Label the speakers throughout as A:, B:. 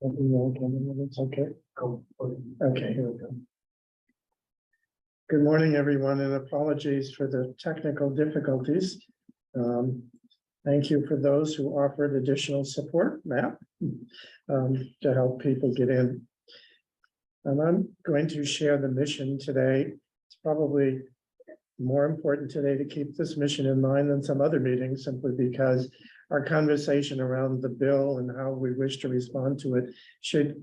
A: It's okay. Okay, here we go. Good morning, everyone, and apologies for the technical difficulties. Thank you for those who offered additional support, Matt, to help people get in. And I'm going to share the mission today. It's probably more important today to keep this mission in mind than some other meetings, simply because our conversation around the bill and how we wish to respond to it should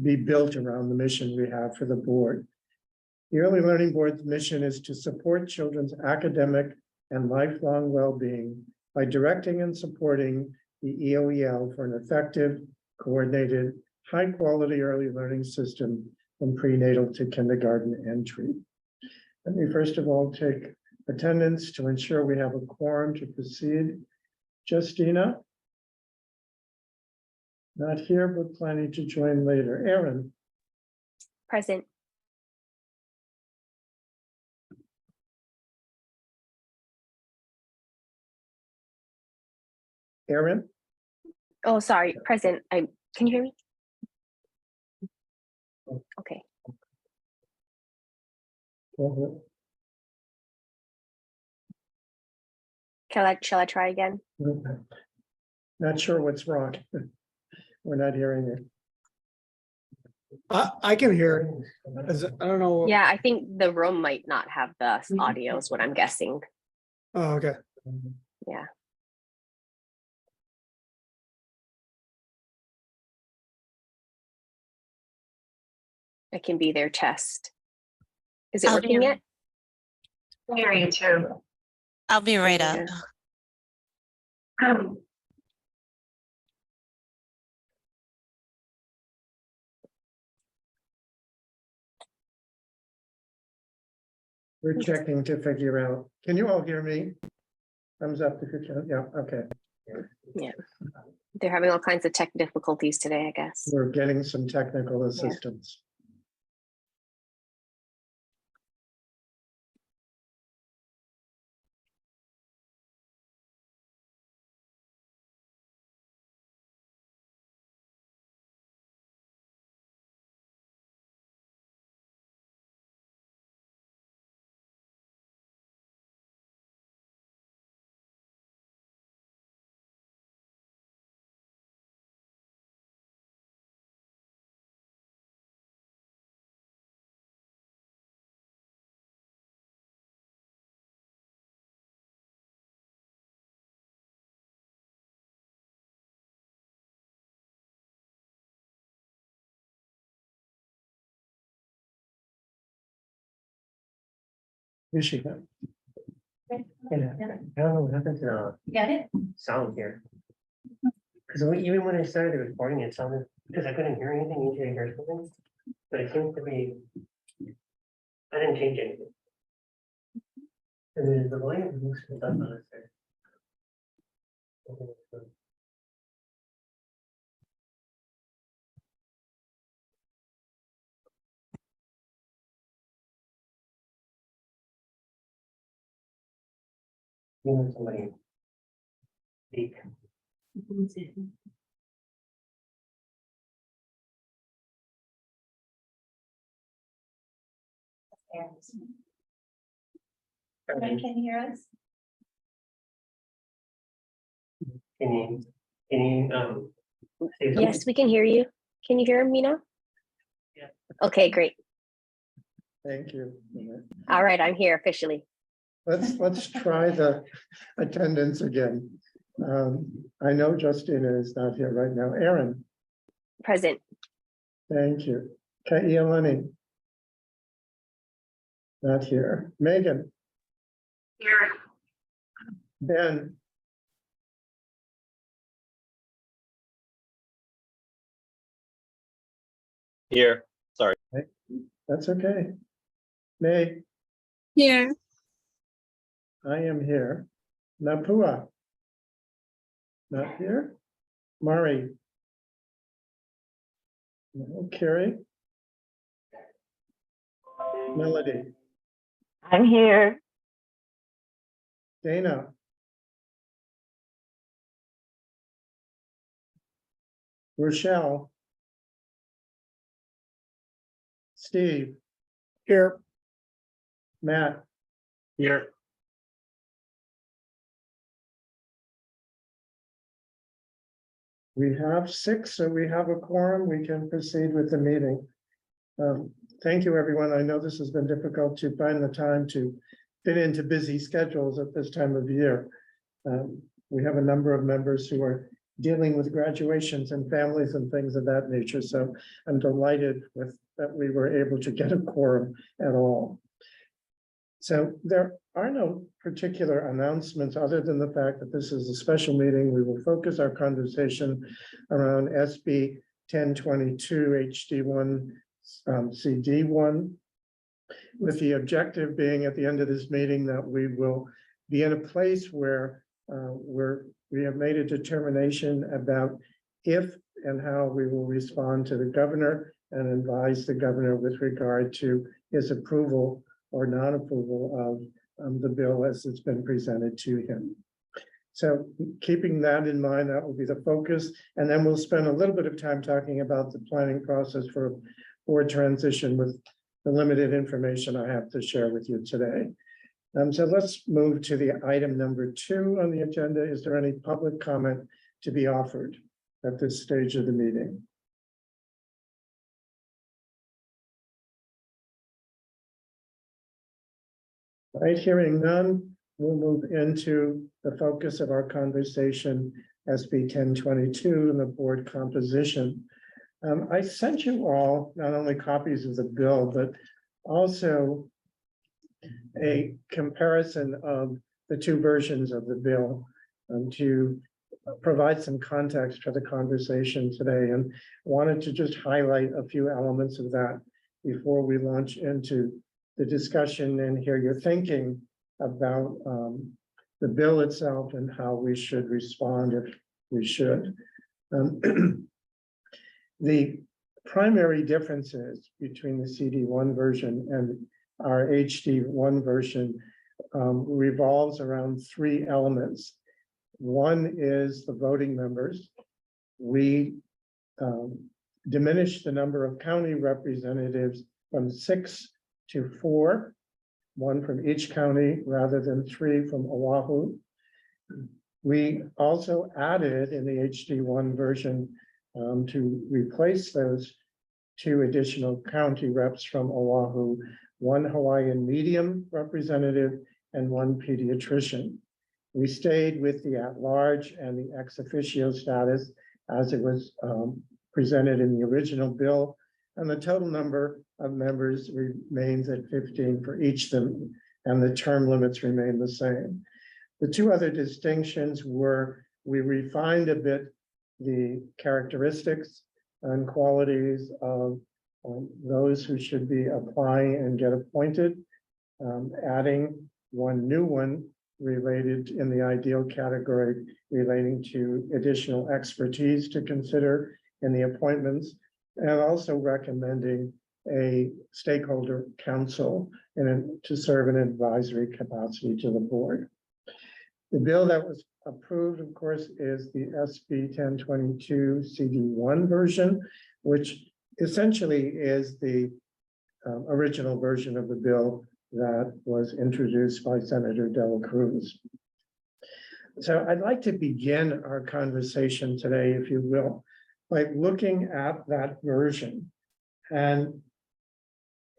A: be built around the mission we have for the board. The Early Learning Board's mission is to support children's academic and lifelong well-being by directing and supporting the EOEL for an effective, coordinated, high-quality early learning system from prenatal to kindergarten entry. Let me first of all take attendance to ensure we have a quorum to proceed. Justina? Not here, but planning to join later. Erin?
B: Present.
A: Erin?
B: Oh, sorry, present. Can you hear me? Okay. Shall I try again?
A: Not sure what's wrong. We're not hearing it.
C: I can hear it. I don't know.
B: Yeah, I think the room might not have the audio is what I'm guessing.
C: Oh, okay.
B: Yeah. I can be their test. Is it working yet?
D: I hear you too.
E: I'll be right up.
A: We're checking to figure out. Can you all hear me? Thumbs up if you can. Yeah, okay.
B: Yeah. They're having all kinds of tech difficulties today, I guess.
A: We're getting some technical assistance. Is she?
F: Yeah, I don't know what happened to
D: Got
F: the sound here. Because even when I started the recording, it sounded, because I couldn't hear anything, usually I hear something, but it seems to be, I didn't change anything. And then the volume looks up on this side. Somebody speak.
D: Can you hear us?
F: Can you, say something?
B: Yes, we can hear you. Can you hear me now?
F: Yeah.
B: Okay, great.
A: Thank you.
B: All right, I'm here officially.
A: Let's try the attendance again. I know Justina is not here right now. Erin?
B: Present.
A: Thank you. Eleni? Not here. Megan?
D: Here.
A: Ben?
G: Here, sorry.
A: That's okay. May?
E: Here.
A: I am here. Napua? Not here. Mari? No. Carrie? Melody?
D: I'm here.
A: Dana? Rochelle. Steve,
C: Here.
A: Matt,
G: Here.
A: we have 6, so we have a quorum. We can proceed with the meeting. Thank you, everyone. I know this has been difficult to find the time to fit into busy schedules at this time of year. We have a number of members who are dealing with graduations and families and things of that nature. So I'm delighted with that we were able to get a quorum at all. So there are no particular announcements other than the fact that this is a special meeting. We will focus our conversation around SB 1022 HD1 CD1, with the objective being at the end of this meeting that we will be in a place where we have made a determination about if and how we will respond to the governor and advise the governor with regard to his approval or non-approval of the bill as it's been presented to him. So keeping that in mind, that will be the focus. And then we'll spend a little bit of time talking about the planning process for board transition with the limited information I have to share with you today. So let's move to the item number 2 on the agenda. Is there any public comment to be offered at this stage of the meeting? Right, hearing none, we'll move into the focus of our conversation, SB 1022 and the board composition. I sent you all not only copies of the bill, but also a comparison of the 2 versions of the bill to provide some context for the conversation today, and wanted to just highlight a few elements of that before we launch into the discussion and hear your thinking about the bill itself and how we should respond if we should. The primary differences between the CD1 version and our HD1 version revolves around 3 elements. One is the voting members. We diminished the number of county representatives from 6 to 4, 1 from each county rather than 3 from Oahu. We also added in the HD1 version to replace those 2 additional county reps from Oahu, 1 Hawaiian medium representative and 1 pediatrician. We stayed with the at-large and the ex officio status as it was presented in the original bill, and the total number of members remains at 15 for each of them, and the term limits remain the same. The 2 other distinctions were we refined a bit the characteristics and qualities of those who should be applying and get appointed, adding 1 new one related in the ideal category relating to additional expertise to consider in the appointments, and also recommending a stakeholder council to serve an advisory capacity to the board. The bill that was approved, of course, is the SB 1022 CD1 version, which essentially is the original version of the bill that was introduced by Senator Dela Cruz. So I'd like to begin our conversation today, if you will, by looking at that version and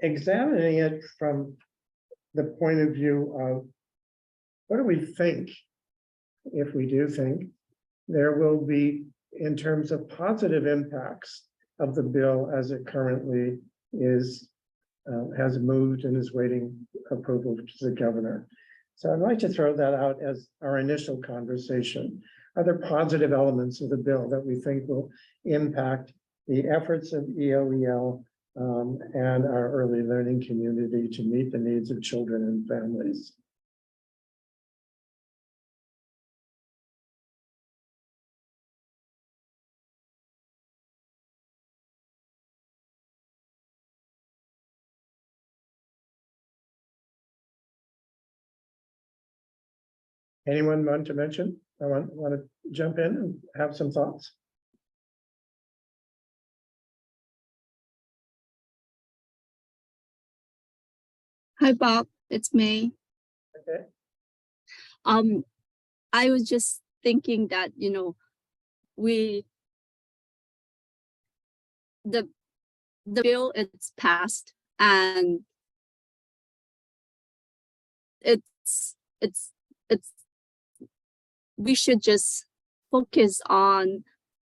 A: examining it from the point of view of what do we think, if we do think, there will be in terms of positive impacts of the bill as it currently is, has moved and is waiting approval to the governor. So I'd like to throw that out as our initial conversation. Are there positive elements of the bill that we think will impact the efforts of ELEL and our early learning community to meet the needs of children and families? Anyone want to mention? I want to jump in and have some thoughts.
E: Hi, Bob. It's May.
A: Okay.
E: I was just thinking that, we the bill is passed and it's we should just focus on,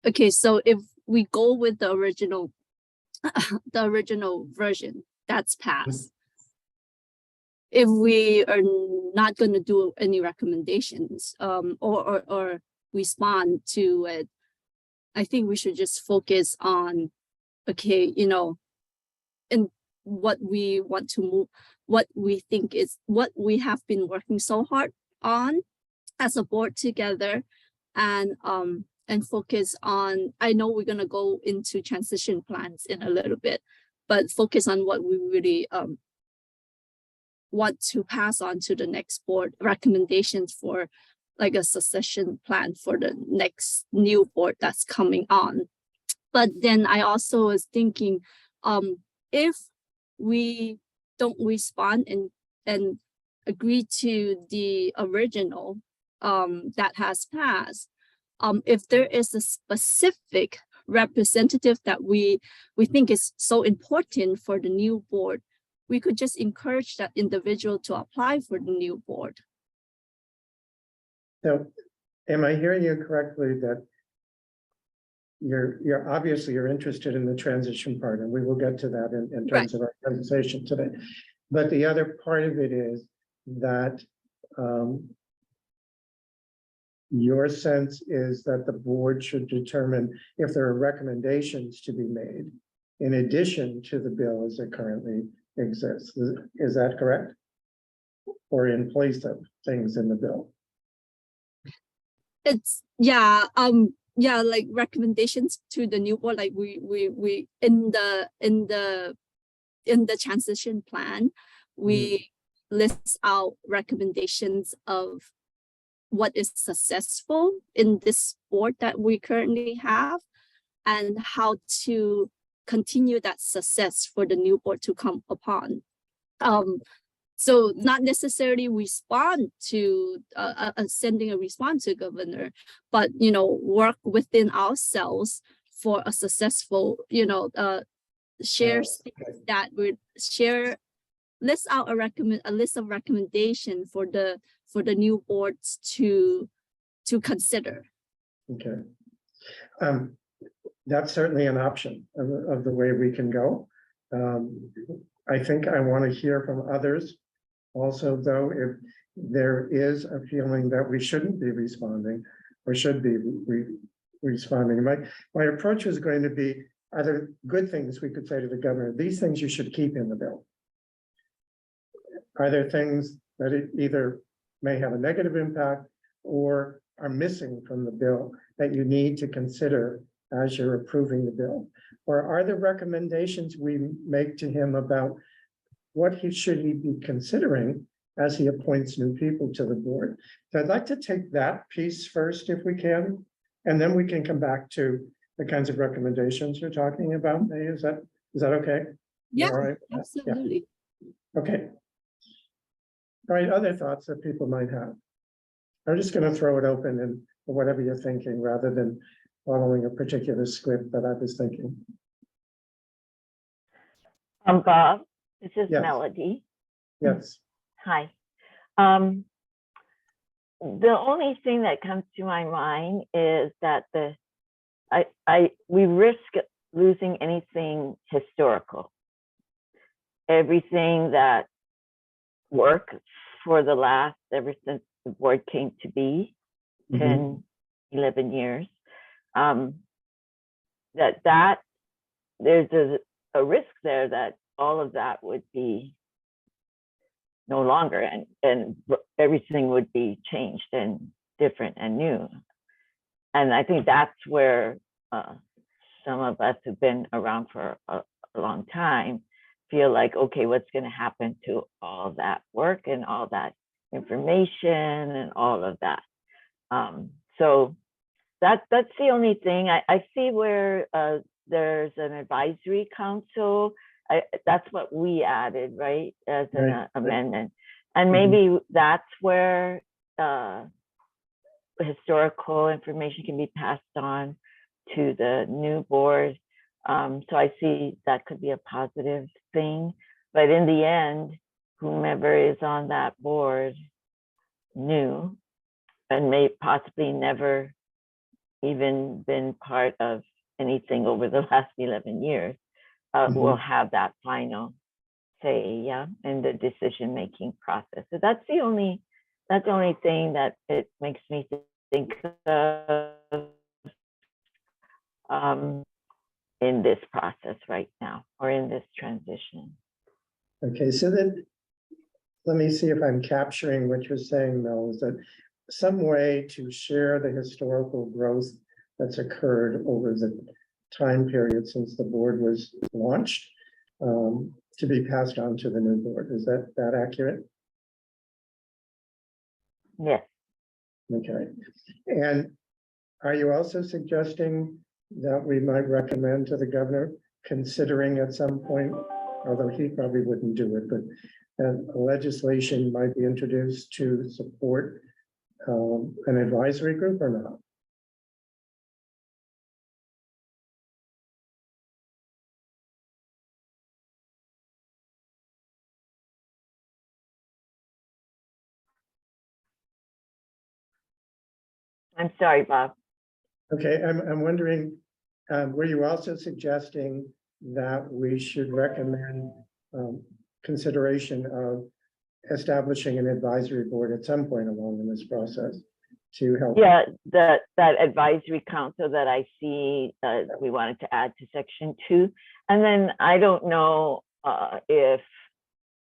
E: okay, so if we go with the original version that's passed, if we are not going to do any recommendations or respond to it, I think we should just focus on, okay, and what we want to move, what we think is what we have been working so hard on as a board together, and focus on, I know we're going to go into transition plans in a little bit, but focus on what we really want to pass on to the next board, recommendations for like a succession plan for the next new board that's coming on. But then I also was thinking, if we don't respond and agree to the original that has passed, if there is a specific representative that we think is so important for the new board, we could just encourage that individual to apply for the new board.
A: So am I hearing you correctly that you're obviously you're interested in the transition part, and we will get to that in terms of our conversation today. But the other part of it is that your sense is that the board should determine if there are recommendations to be made in addition to the bill as it currently exists. Is that correct? Or in place of things in the bill?
E: It's like recommendations to the new board, like we in the transition plan, we list out recommendations of what is successful in this board that we currently have and how to continue that success for the new board to come upon. So not necessarily respond to sending a response to governor, but work within ourselves for a successful, share that would share, list out a list of recommendation for the new boards to consider.
A: Okay. That's certainly an option of the way we can go. I think I want to hear from others also, though, if there is a feeling that we shouldn't be responding or should be responding. My approach is going to be, are there good things we could say to the governor? These things you should keep in the bill. Are there things that it either may have a negative impact or are missing from the bill that you need to consider as you're approving the bill? Or are there recommendations we make to him about what should he be considering as he appoints new people to the board? So I'd like to take that piece first if we can, and then we can come back to the kinds of recommendations you're talking about. May, is that okay?
E: Yeah,
A: all right?
E: absolutely.
A: Yeah. Okay. All right, other thoughts that people might have. I'm just going to throw it open and whatever you're thinking rather than following a particular script that I was thinking.
D: Bob, this is
A: Yes.
D: Melody.
A: Yes.
D: Hi. The only thing that comes to my mind is that we risk losing anything historical. Everything that worked for the last, ever since the board came to be, 10, 11 years, that there's a risk there that all of that would be no longer, and everything would be changed and different and new. And I think that's where some of us who've been around for a long time feel like, okay, what's going to happen to all that work and all that information and all of that? So that's the only thing. I see where there's an advisory council that's what we added, right, as an
A: Right.
D: amendment. And
A: Mhm.
D: maybe that's where historical information can be passed on to the new board. So I see that could be a positive thing. But in the end, whomever is on that board new and may possibly never even been part of anything over the last 11 years will have that final say, yeah, in the decision-making process. So that's the only thing that it makes me think of in this process right now, or in this transition.
A: Okay, so then, let me see if I'm capturing what you're saying, Mel, is that some way to share the historical growth that's occurred over the time period since the board was launched, to be passed on to the new board. Is that accurate?
D: Yes.
A: Okay. And are you also suggesting that we might recommend to the governor, considering at some point, although he probably wouldn't do it, but legislation might be introduced to support an advisory group or not?
D: I'm sorry, Bob.
A: Okay, I'm wondering, were you also suggesting that we should recommend consideration of establishing an advisory board at some point along in this process to help?
D: Yeah, that advisory council that I see, we wanted to add to section 2. And then I don't know if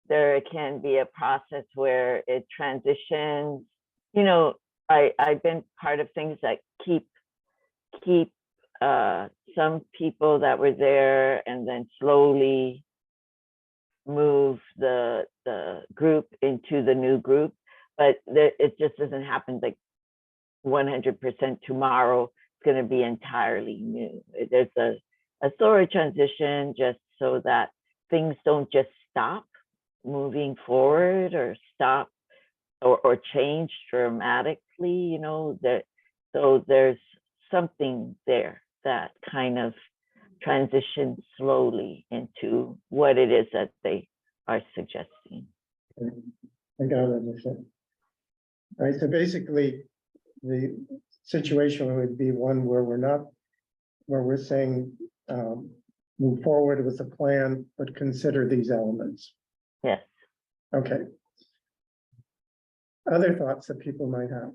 D: there can be a process where it transitions. You know, I've been part of things that keep some people that were there and then slowly move the group into the new group, but it just doesn't happen like 100% tomorrow. It's going to be entirely new. There's a slower transition just so that things don't just stop moving forward or stop or change dramatically, you know, so there's something there that kind of transitions slowly into what it is that they are suggesting.
A: I got it. All right, so basically the situation would be one where we're saying move forward with the plan, but consider these elements.
D: Yes.
A: Okay. Other thoughts that people might have?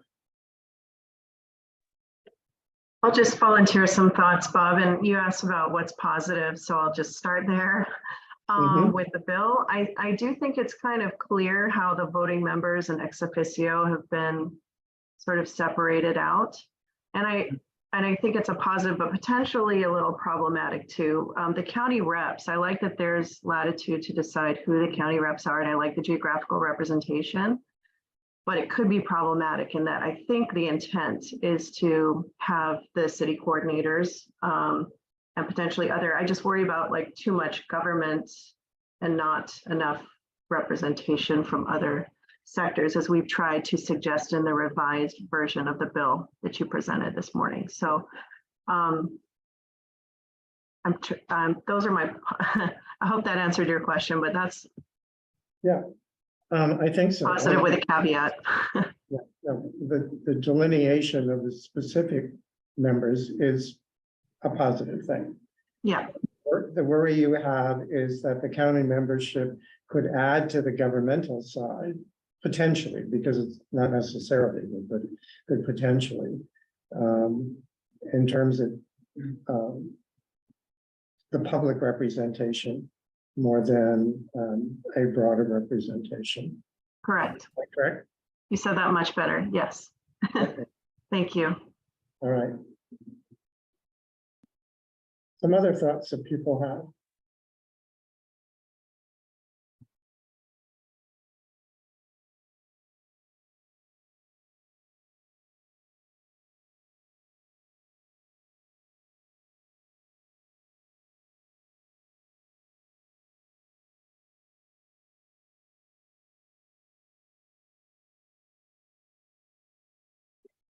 H: I'll just volunteer some thoughts, Bob, and you asked about what's positive, so I'll just start there. With the bill, I do think it's kind of clear how the voting members and ex officio have been sort of separated out. And I think it's a positive, but potentially a little problematic too. The county reps, I like that there's latitude to decide who the county reps are, and I like the geographical representation. But it could be problematic in that I think the intent is to have the city coordinators and potentially I just worry about like too much government and not enough representation from other sectors, as we've tried to suggest in the revised version of the bill that you presented this morning. So those are my, I hope that answered your question, but that's
A: I think so.
H: positive with a caveat.
A: The delineation of the specific members is a positive thing.
H: Yeah.
A: The worry you have is that the county membership could add to the governmental side, potentially, because it's not necessarily, but could potentially, in terms of the public representation more than a broader representation.
H: Correct.
A: Is that correct?
H: You said that much better. Yes.
A: Okay.
H: Thank you.
A: All right. Some other thoughts that people have?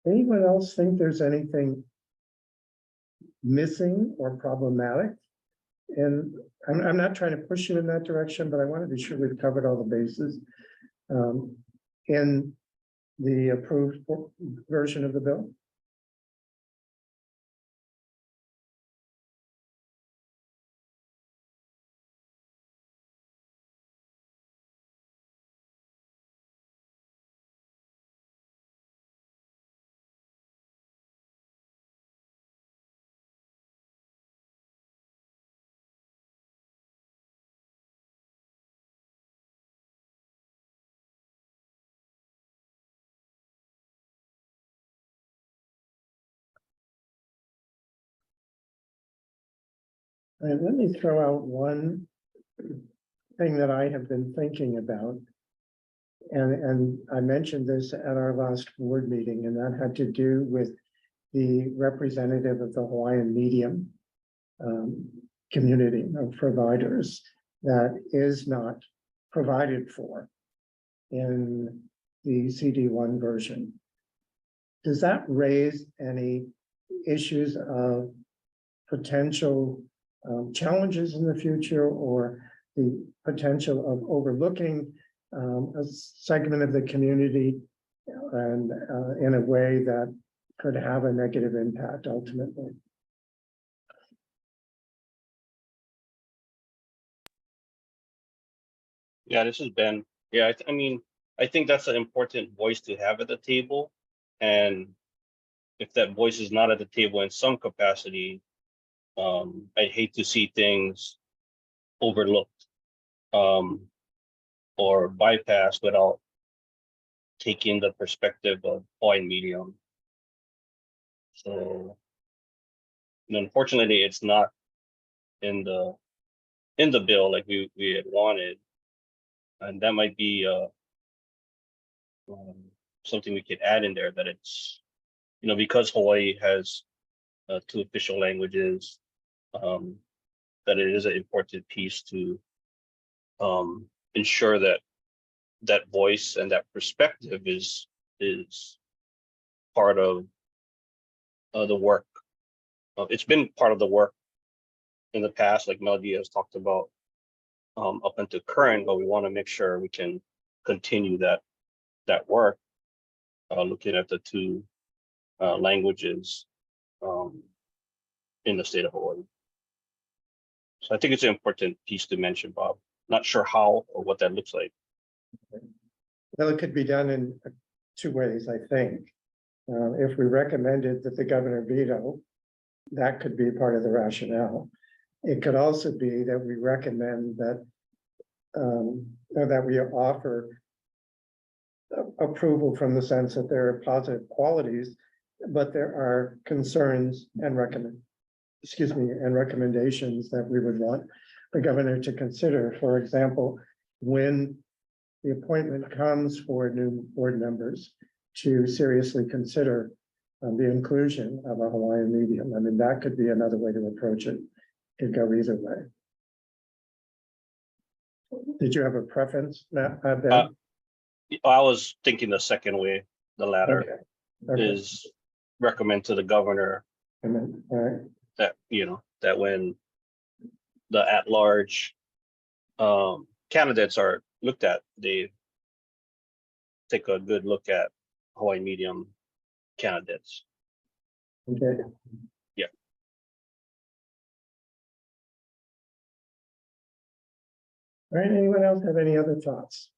A: Anyone else think there's anything missing or problematic? And I'm not trying to push you in that direction, but I want to be sure we've covered all the bases in the approved version of the bill. And let me throw out one thing that I have been thinking about. And I mentioned this at our last board meeting, and that had to do with the representative of the Hawaiian medium community of providers that is not provided for in the CD1 version. Does that raise any issues of potential challenges in the future, or the potential of overlooking a segment of the community and in a way that could have a negative impact ultimately?
G: Yeah, this is Ben. Yeah, I mean, I think that's an important voice to have at the table. And if that voice is not at the table in some capacity, I'd hate to see things overlooked or bypassed without taking the perspective of Hawaiian medium. So, and unfortunately, it's not in the bill like we had wanted, and that might be something we could add in there, that it's, because Hawaii has 2 official languages, that it is an important piece to ensure that that voice and that perspective is part of the work. It's been part of the work in the past, like Melody has talked about, up until current, but we want to make sure we can continue that work, looking at the 2 languages in the state of Hawaii. So I think it's an important piece to mention, Bob. Not sure how or what that looks like.
A: Well, it could be done in 2 ways, I think. If we recommended that the governor veto, that could be part of the rationale. It could also be that we recommend that that we offer approval from the sense that there are positive qualities, but there are concerns and recommendations that we would want the governor to consider. For example, when the appointment comes for new board members, to seriously consider the inclusion of a Hawaiian medium. I mean, that could be another way to approach it. Could go either way. Did you have a preference, Matt? Ben?
G: I was thinking the second way, the latter,
A: Okay.
G: is recommend to the governor
A: And then, all right.
G: that, that when the at-large candidates are looked at, they take a good look at Hawaiian medium candidates.
A: Okay.
G: Yeah.
A: All right, anyone else have any other thoughts?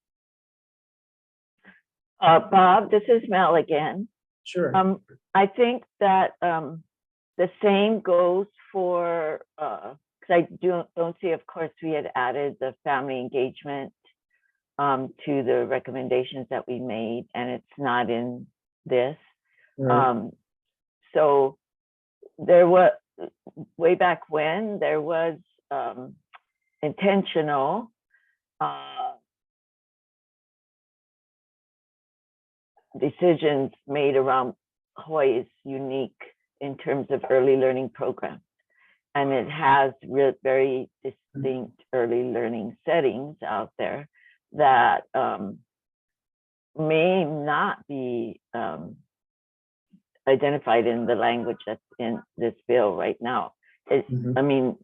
D: Bob, this is Mel again.
A: Sure.
D: I think that the same goes for, because I don't see, of course, we had added the family engagement to the recommendations that we made, and it's not in this.
A: Right.
D: So there was, way back when, there was intentional decisions made around Hawaii's unique in terms of early learning programs. And it has very distinct early learning settings out there that may not be identified in the language that's in this bill right now.
A: Mhm.
D: I mean,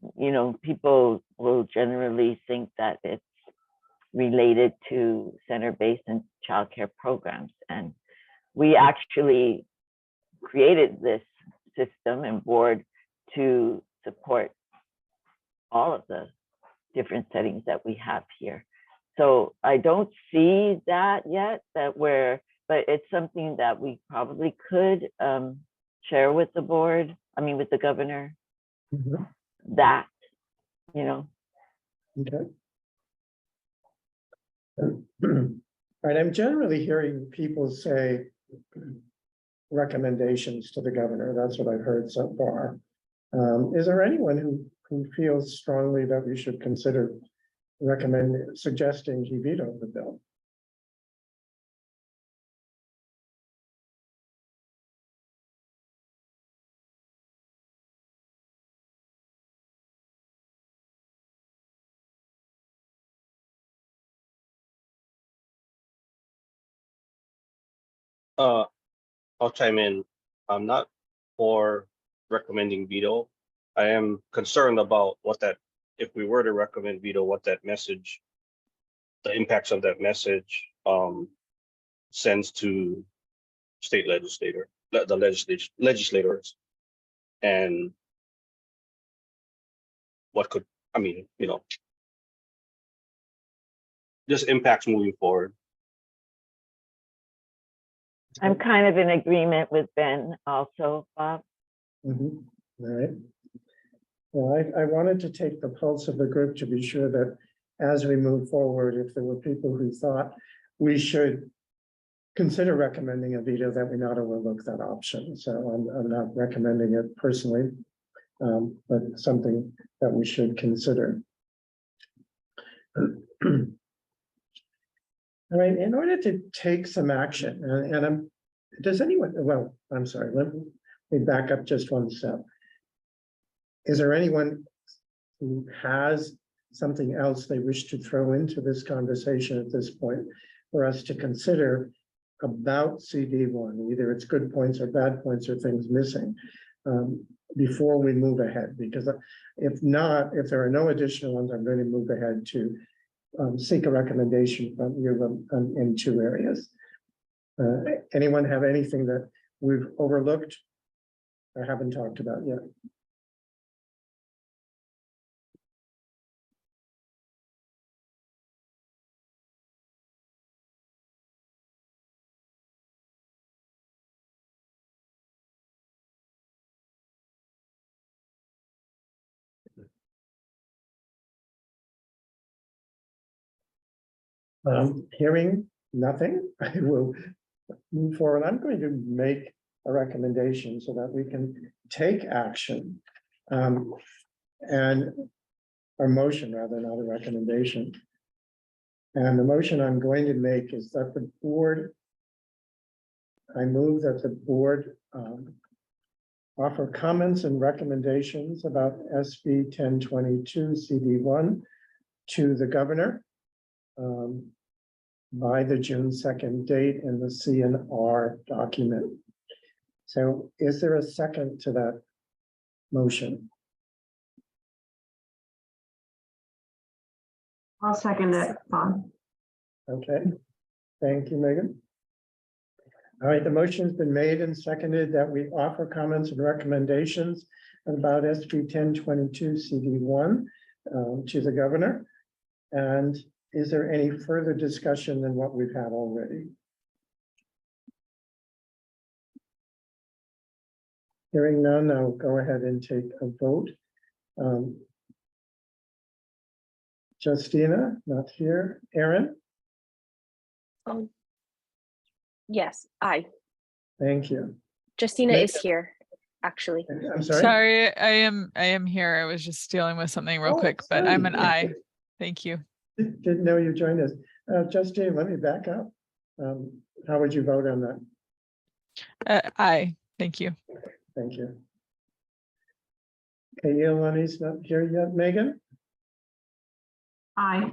D: people will generally think that it's related to center-based and childcare programs. And we actually created this system and board to support all of the different settings that we have here. So I don't see that yet, but it's something that we probably could share with the board, with the governor,
A: Mhm.
D: that,
A: Okay. All right, I'm generally hearing people say recommendations to the governor. That's what I've heard so far. Is there anyone who feels strongly that we should consider suggesting he veto the bill?
G: I'll chime in. I'm not for recommending veto. I am concerned about if we were to recommend veto, what that message, the impacts of that message sends to state the legislators, and what could, just impacts moving forward.
D: I'm kind of in agreement with Ben also, Bob.
A: Mhm. All right. Well, I wanted to take the pulse of the group to be sure that as we move forward, if there were people who thought we should consider recommending a veto, that we not overlook that option. So I'm not recommending it personally, but something that we should consider. All right, in order to take some action, and does anyone, well, I'm sorry, let me back up just one step. Is there anyone who has something else they wish to throw into this conversation at this point for us to consider about CD1, either its good points or bad points or things missing, before we move ahead? Because if not, if there are no additional ones, I'm going to move ahead to seek a recommendation from you in two areas. Anyone have anything that we've overlooked or haven't talked about yet? Hearing nothing, I will move forward. I'm going to make a recommendation so that we can take action. And our motion, rather, not a recommendation. And the motion I'm going to make is that the board, I move that the board offer comments and recommendations about SB 1022 CD1 to the governor by the June 2nd date in the CNR document. So is there a second to that motion?
H: I'll second it, Bob.
A: Okay, thank you, Megan. All right, the motion's been made and seconded that we offer comments and recommendations about SB 1022 CD1 to the governor. And is there any further discussion than what we've had already? Hearing none, I'll go ahead and take a vote. Justina, not here. Aaron?
B: Oh, yes, aye.
A: Thank you.
B: Justina
A: Meg-
B: is here, actually.
A: I'm sorry.
I: Sorry, I am here. I was just dealing with something real
A: Oh,
I: quick, but I'm an
A: sorry.
I: I. Thank you.
A: Didn't know you joined us. Justine, let me back up. How would you vote on that?
I: I. Thank you.
A: Thank you. Okay, Iolani's not here yet. Megan?
H: Aye.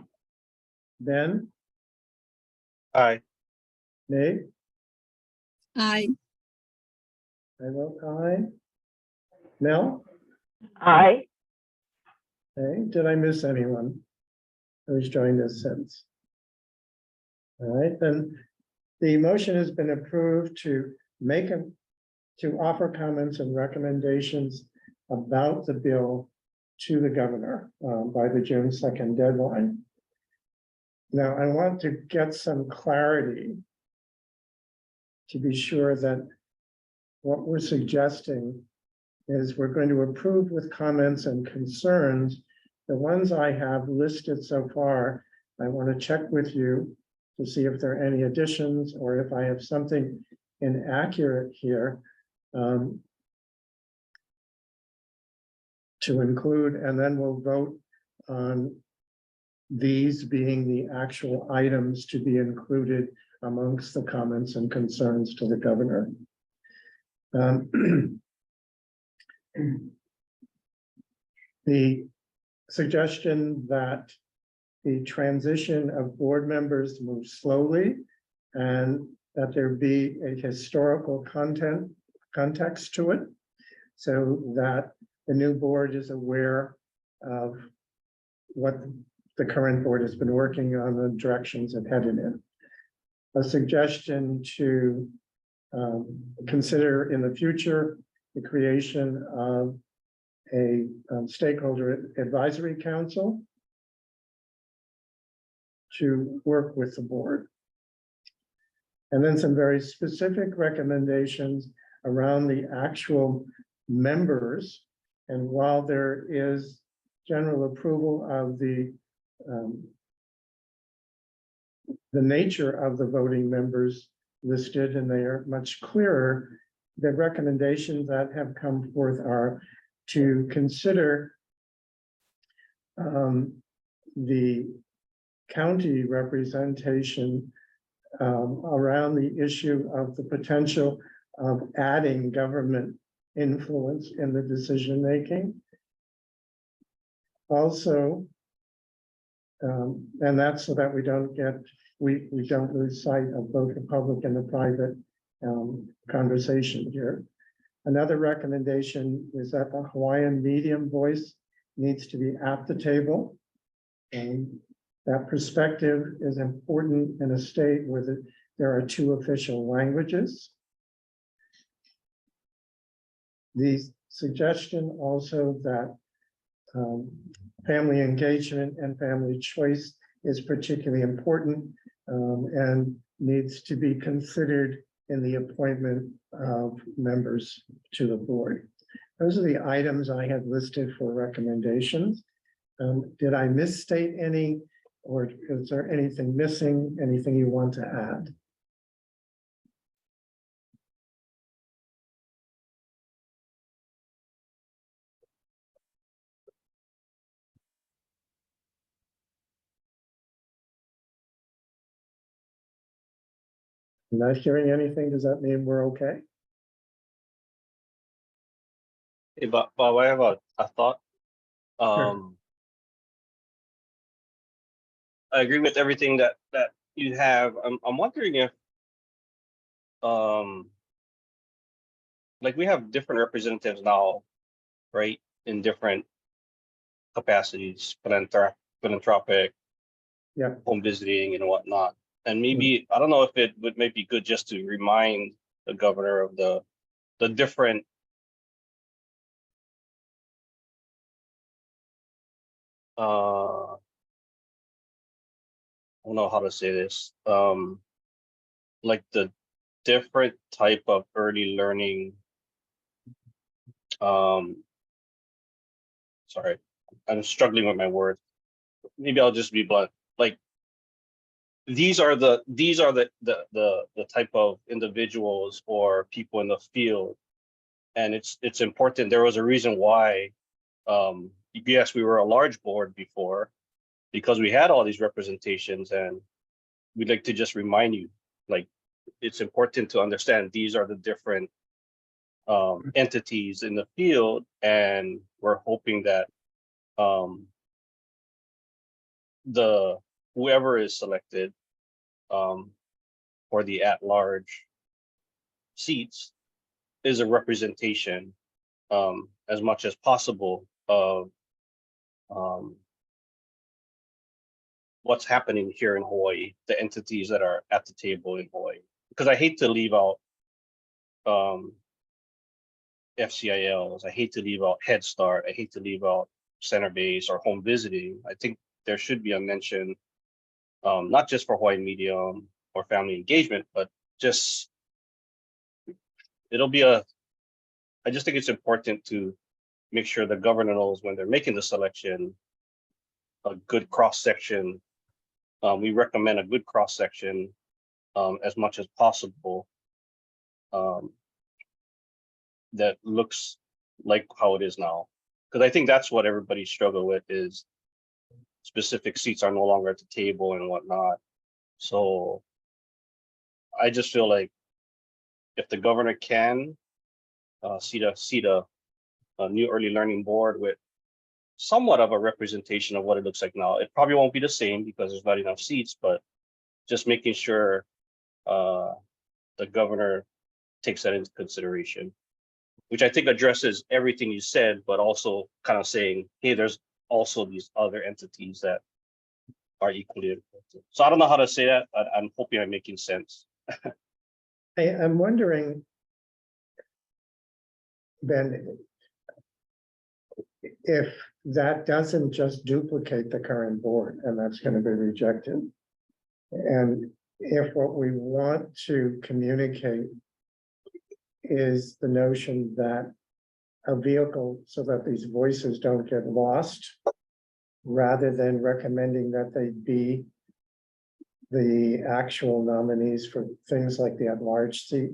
A: Ben?
G: Aye.
A: Nate?
E: I.
A: I vote aye. Mel?
D: Aye.
A: Okay, did I miss anyone who's joined us since? All right, then the motion has been approved to to offer comments and recommendations about the bill to the governor by the June 2nd deadline. Now, I want to get some clarity to be sure that what we're suggesting is we're going to approve with comments and concerns. The ones I have listed so far, I want to check with you to see if there are any additions or if I have something inaccurate here to include, and then we'll vote on these being the actual items to be included amongst the comments and concerns to the governor. The suggestion that the transition of board members move slowly and that there be a historical context to it so that the new board is aware of what the current board has been working on, the directions it headed in. A suggestion to consider in the future the creation of a stakeholder advisory council to work with the board. And then some very specific recommendations around the actual members. And while there is general approval of the nature of the voting members listed, and they are much clearer, the recommendations that have come forth are to consider the county representation around the issue of the potential of adding government influence in the decision-making. Also, and that's so that we don't lose sight of both the public and the private conversation here. Another recommendation is that the Hawaiian medium voice needs to be at the table. And that perspective is important in a state where there are two official languages. The suggestion also that family engagement and family choice is particularly important and needs to be considered in the appointment of members to the board. Those are the items I had listed for recommendations. Did I misstate any, or is there anything missing, anything you want to add? Not hearing anything, does that mean we're okay?
G: Hey, Bob, I have a thought.
A: Sure.
G: I agree with everything that you have. I'm wondering if like we have different representatives now, right? In different capacities, philanthropic,
A: Yeah.
G: home visiting and whatnot. And maybe, I don't know if it would maybe be good just to remind the governor of the different I don't know how to say this. Like the different type of early learning. Sorry, I'm struggling with my words. Maybe I'll just be blunt. Like these are the type of individuals or people in the field, and it's important. There was a reason why. Yes, we were a large board before because we had all these representations, and we'd like to just remind you, like, it's important to understand these are the different entities in the field, and we're hoping that the whoever is selected for the at-large seats is a representation as much as possible of what's happening here in Hawaii, the entities that are at the table in Hawaii. Because I hate to leave out FCILs, I hate to leave out Head Start, I hate to leave out center base or home visiting. I think there should be a mention, not just for Hawaii Medium or family engagement, but just I just think it's important to make sure the governor knows when they're making the selection, a good cross section. We recommend a good cross section as much as possible that looks like how it is now. Because I think that's what everybody struggle with, is specific seats are no longer at the table and whatnot. So I just feel like if the governor can seat a new early learning board with somewhat of a representation of what it looks like now, it probably won't be the same because there's not enough seats, but just making sure the governor takes that into consideration, which I think addresses everything you said, but also kind of saying, hey, there's also these other entities that are equally important. So I don't know how to say that. I'm hoping I'm making sense.
A: I'm wondering, Ben, if that doesn't just duplicate the current board and that's going to be rejected. And if what we want to communicate is the notion that a vehicle so that these voices don't get lost, rather than recommending that they be the actual nominees for things like the at-large seat.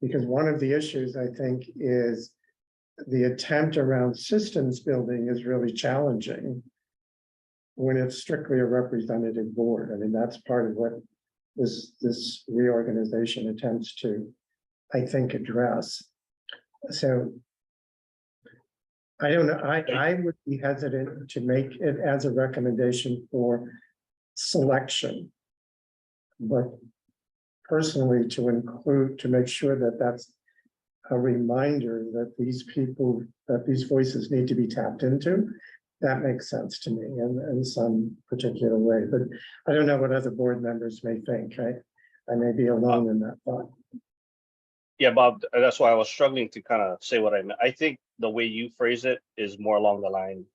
A: Because one of the issues, I think, is the attempt around systems building is really challenging when it's strictly a representative board. I mean, that's part of what this reorganization attempts to, I think, address. So I don't know, I would be hesitant to make it as a recommendation for selection, but personally to include, to make sure that that's a reminder that these people, that these voices need to be tapped into. That makes sense to me in some particular way, but I don't know what other board members may think. I may be alone in that thought.
G: Yeah, Bob, that's why I was struggling to kind of say what I meant. I think the way you phrase it is more along the line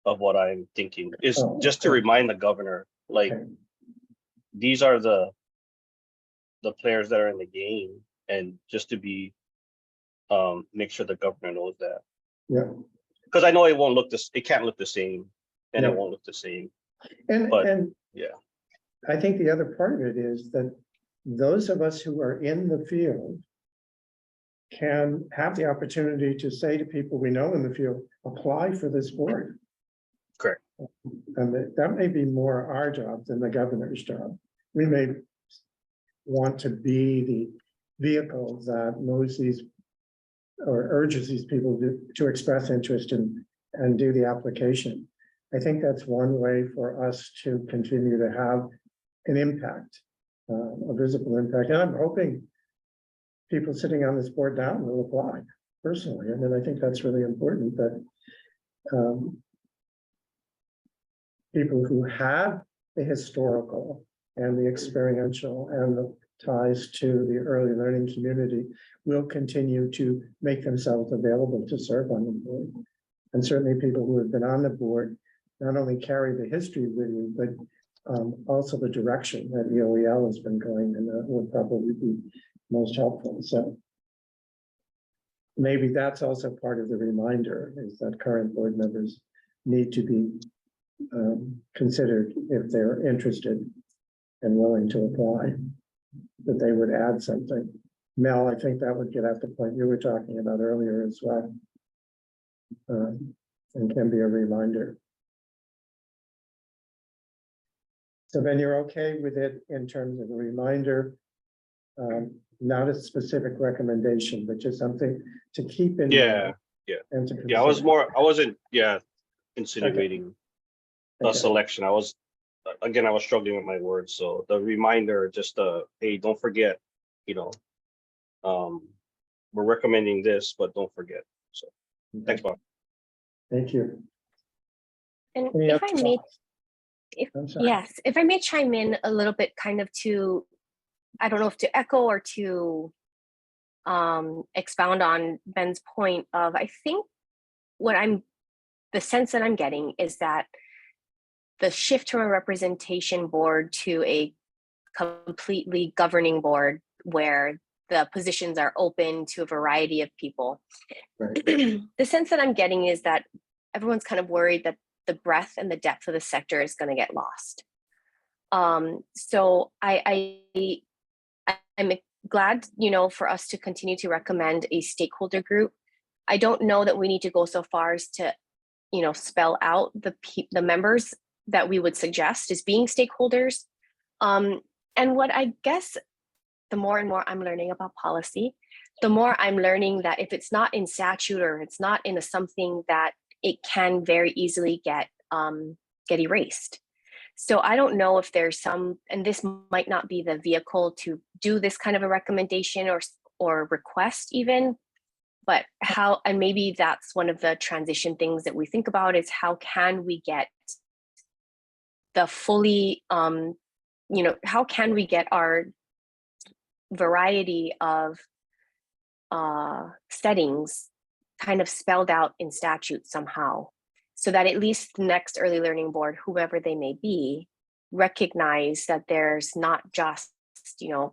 G: of what I'm thinking, is just to remind the governor, like, these are the players that are in the game, and just to be make sure the governor knows that.
A: Yeah.
G: Because I know it won't look this, it can't look the same, and it won't look the same.
A: And
G: yeah,
A: I think the other part of it is that those of us who are in the field can have the opportunity to say to people we know in the field, apply for this board.
G: correct.
A: And that may be more our job than the governor's job. We may want to be the vehicle that moves these or urges these people to express interest in and do the application. I think that's one way for us to continue to have an impact, a visible impact. And I'm hoping people sitting on this board now will apply personally. I mean, I think that's really important that people who have the historical and the experiential and the ties to the early learning community will continue to make themselves available to serve on the board. And certainly people who have been on the board not only carry the history with you, but also the direction that EOEL has been going, and that would probably be most helpful. So maybe that's also part of the reminder, is that current board members need to be considered if they're interested and willing to apply, that they would add something. Mel, I think that would get at the point you were talking about earlier as well, and can be a reminder. So then you're okay with it in terms of a reminder, not a specific recommendation, but just something to keep in mind. And to
G: I wasn't insinuating a
A: Okay.
G: selection. I was struggling with my words. So the reminder, just hey, don't forget, we're recommending this, but don't forget. So thanks, Bob.
A: Thank you.
B: And
A: Any
B: if
A: other
B: I may,
A: thoughts? I'm sorry.
B: yes, if I may chime in a little bit, kind of to, I don't know if to echo or to expound on Ben's point of, I think the sense that I'm getting is that the shift from a representation board to a completely governing board where the positions are open to a variety of people.
A: Right.
B: The sense that I'm getting is that everyone's kind of worried that the breadth and the depth of the sector is going to get lost. So I'm glad, for us to continue to recommend a stakeholder group. I don't know that we need to go so far as to, spell out the members that we would suggest as being stakeholders. And what I guess the more and more I'm learning about policy, the more I'm learning that if it's not in statute or it's not in something, that it can very easily get erased. So I don't know if there's some, and this might not be the vehicle to do this kind of a recommendation or request even, but how, and maybe that's one of the transition things that we think about is how can we get the fully, how can we get our variety of settings kind of spelled out in statute somehow, so that at least the next early learning board, whoever they may be, recognize that there's not just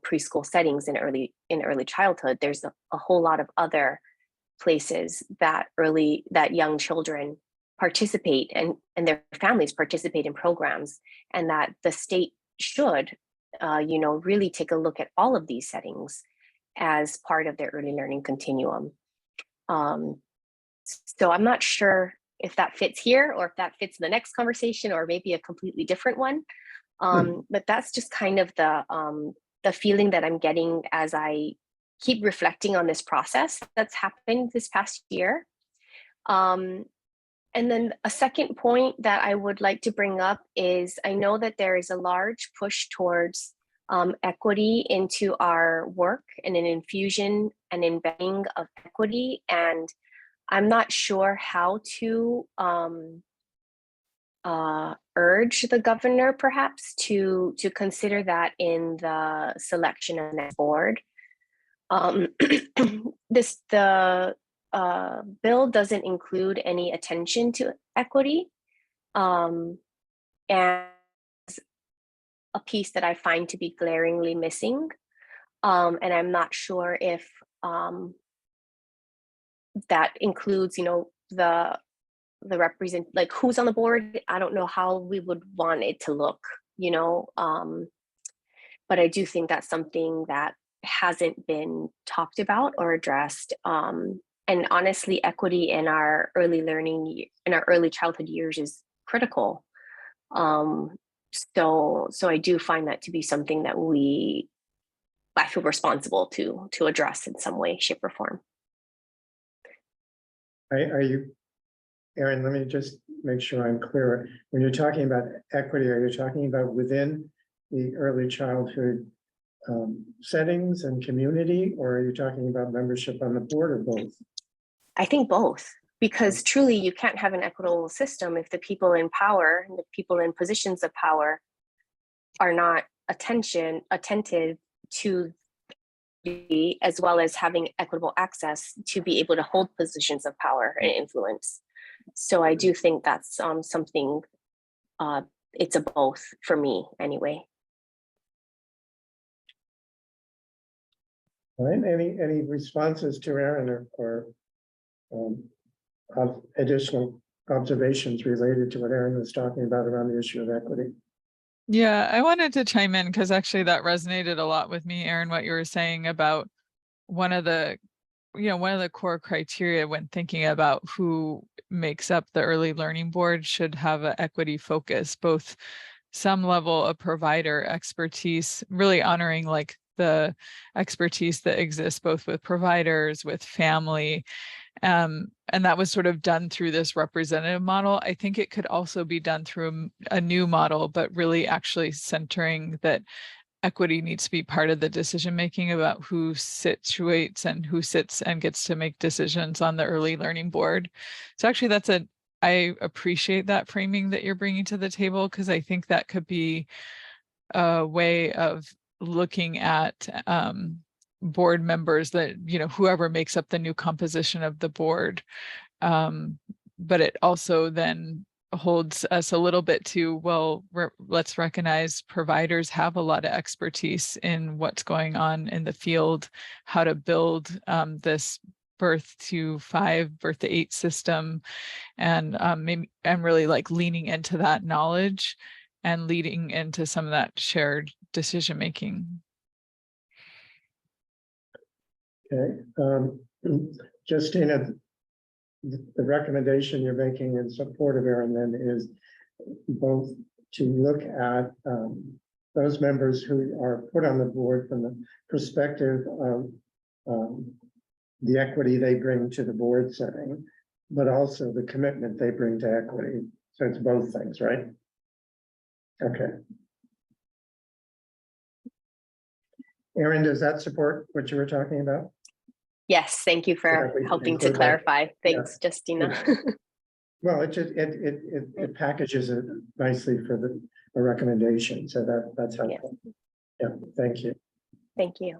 B: preschool settings in early childhood. There's a whole lot of other places that young children participate and their families participate in programs, and that the state should really take a look at all of these settings as part of their early learning continuum. So I'm not sure if that fits here or if that fits in the next conversation or maybe a completely different one. But that's just kind of the feeling that I'm getting as I keep reflecting on this process that's happened this past year. And then a second point that I would like to bring up is I know that there is a large push towards equity into our work and an infusion and embedding of equity. And I'm not sure how to urge the governor perhaps to consider that in the selection of the board. The bill doesn't include any attention to equity, and a piece that I find to be glaringly missing, and I'm not sure if that includes, the represent, like who's on the board. I don't know how we would want it to look, but I do think that's something that hasn't been talked about or addressed. And honestly, equity in our early learning, in our early childhood years is critical. So I do find that to be something that I feel responsible to address in some way, shape, or form.
A: Are you, Erin, let me just make sure I'm clear. When you're talking about equity, are you talking about within the early childhood settings and community, or are you talking about membership on the board, or both?
B: I think both, because truly you can't have an equitable system if the people in power and the people in positions of power are not attentive to as well as having equitable access to be able to hold positions of power and influence. So I do think that's something, it's a both for me anyway.
A: All right, any responses to Erin or additional observations related to what Erin was talking about around the issue of equity?
I: Yeah, I wanted to chime in because actually that resonated a lot with me, Erin, what you were saying about one of the core criteria when thinking about who makes up the early learning board should have an equity focus, both some level of provider expertise, really honoring like the expertise that exists both with providers, with family. And that was sort of done through this representative model. I think it could also be done through a new model, but really actually centering that equity needs to be part of the decision making about who situates and who sits and gets to make decisions on the early learning board. So actually I appreciate that framing that you're bringing to the table, because I think that could be a way of looking at board members that, whoever makes up the new composition of the board. But it also then holds us a little bit to, well, let's recognize providers have a lot of expertise in what's going on in the field, how to build this birth to 5, birth to 8 system, and maybe I'm really like leaning into that knowledge and leading into some of that shared decision making.
A: Okay, Justina, the recommendation you're making in support of Aaron then is both to look at those members who are put on the board from the perspective of the equity they bring to the board setting, but also the commitment they bring to equity. So it's both things, right? Okay. Aaron, does that support what you were talking about?
B: Yes, thank you for
A: that we can
B: helping to
A: include that.
B: clarify. Thanks, Justina.
A: Well, it packages it nicely for a recommendation, so that's helpful. Yeah, thank you.
B: Thank you.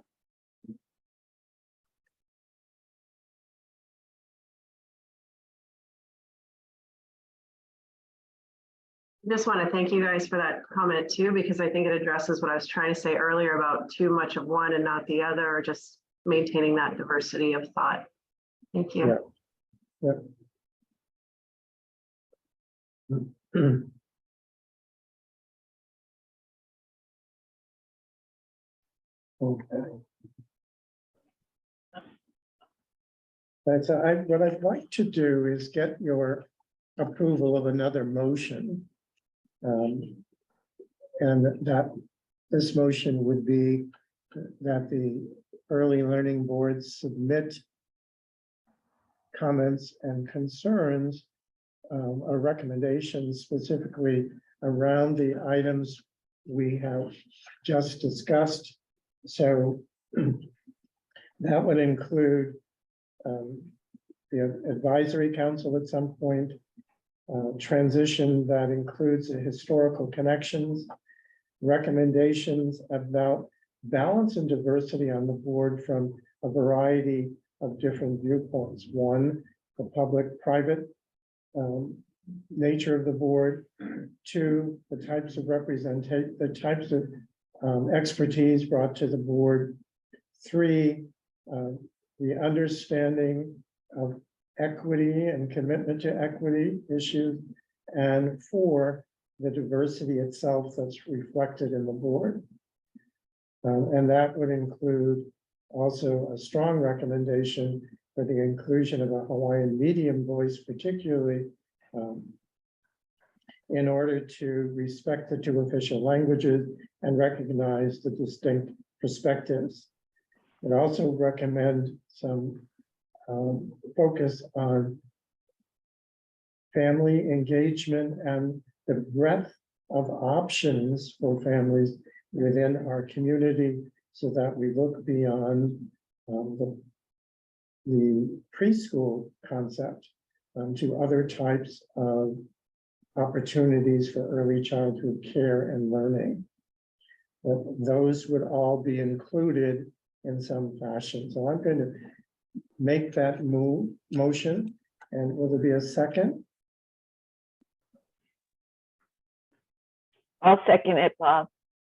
H: Just want to thank you guys for that comment too, because I think it addresses what I was trying to say earlier about too much of one and not the other, or just maintaining that diversity of thought. Thank you.
A: Yeah. Yeah. Okay. Right, so what I'd like to do is get your approval of another motion. And that this motion would be that the early learning boards submit comments and concerns or recommendations specifically around the items we have just discussed. So that would include the advisory council at some point, transition that includes the historical connections, recommendations about balance and diversity on the board from a variety of different viewpoints. One, the public-private nature of the board. Two, the types of representation, the types of expertise brought to the board. Three, the understanding of equity and commitment to equity issues. And four, the diversity itself that's reflected in the board. And that would include also a strong recommendation for the inclusion of a Hawaiian medium voice, particularly in order to respect the 2 official languages and recognize the distinct perspectives. And also recommend some focus on family engagement and the breadth of options for families within our community, so that we look beyond the preschool concept to other types of opportunities for early childhood care and learning. But those would all be included in some fashion. So I'm going to make that motion, and will there be a second?
D: I'll second it, Bob.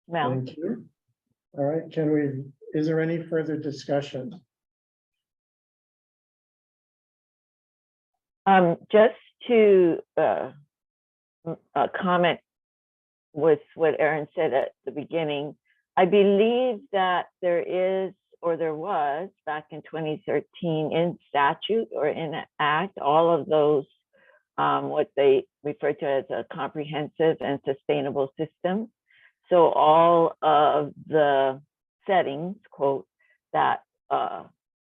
D: Mel.
A: Thank you. All right, is there any further discussion?
D: Just to comment with what Aaron said at the beginning, I believe that there is, or there was back in 2013 in statute or in an act, all of those, what they refer to as a comprehensive and sustainable system. So all of the settings, quote, that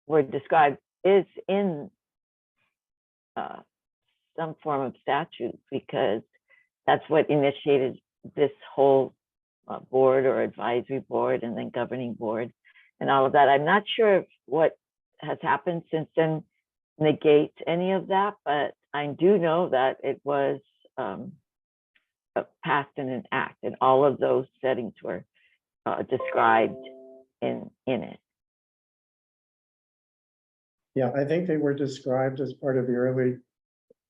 D: were described is in some form of statute, because that's what initiated this whole board or advisory board and then governing board and all of that. I'm not sure if what has happened since then negates any of that, but I do know that it was passed in an act, and all of those settings were described in it.
A: Yeah, I think they were described as part of the early